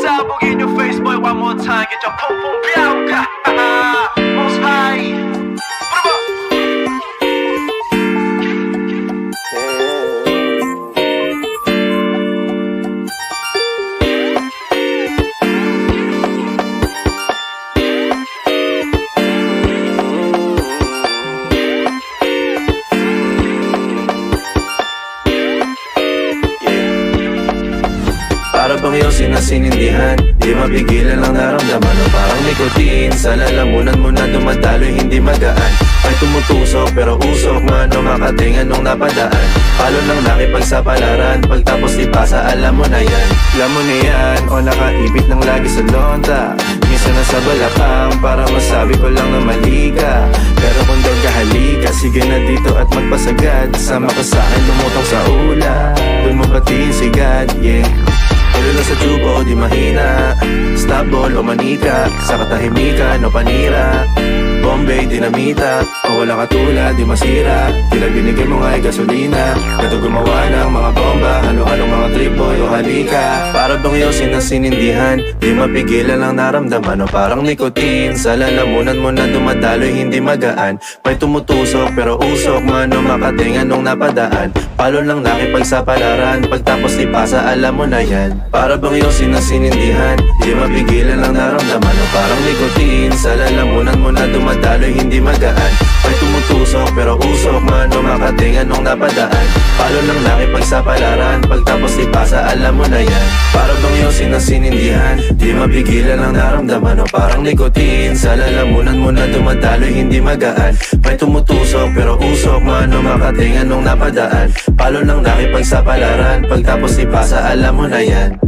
pasabog in your face, boy, one more time. Get your pum pum biauka. Most high. Para bang iyong sinasinindihan, di mapigilan ang naramdaman. O parang nikotin sa lalamunan mo na dumadaloy hindi magaan. May tumutusok pero usok man o makatingan nung napadaan. Palo lang nakipagsapalaran, pagtapos ipasa alam mo na yan. Alam mo na yan o nakaipit ng lagi sa lonta. Minsan nasa balakang para masabi ko lang na mali ka. Pero kung daw kahalika, sige na dito at magpasagad. Sama ka sa'kin lumutang sa ula, dun mo batiin si God, yeah. Ulo lang sa tubo, di mahina. Stop ball o manika, sa katahimikan o panira. Bombay, dinamita, o wala katulad, di masira. Tila binigay mo nga ay gasolina. Gato gumawa ng mga bomba, halo-halong mga trip boy o halika. Para bang iyong sinasinindihan, di mapigilan ang naramdaman. O parang nikotin, sa lalamunan mo na dumadaloy hindi magaan. May tumutusok pero usok man o makatingan nung napadaan. Palo lang nakipagsapalaran, pagtapos ipasa alam mo na yan. Para bang iyong sinasinindihan, di mapigilan ang naramdaman. O parang nikotin, sa lalamunan mo na dumadaloy hindi magaan. May tumutusok pero usok man o makatingan nung napadaan. Palo lang nakipagsapalaran, pagtapos ipasa alam mo na yan. Para bang iyong sinasinindihan, di mapigilan ang naramdaman. O parang nikotin, sa lalamunan mo na dumadaloy hindi magaan. May tumutusok pero usok man o makatingan nung napadaan. Palo lang nakipagsapalaran, pagtapos ipasa alam mo na yan.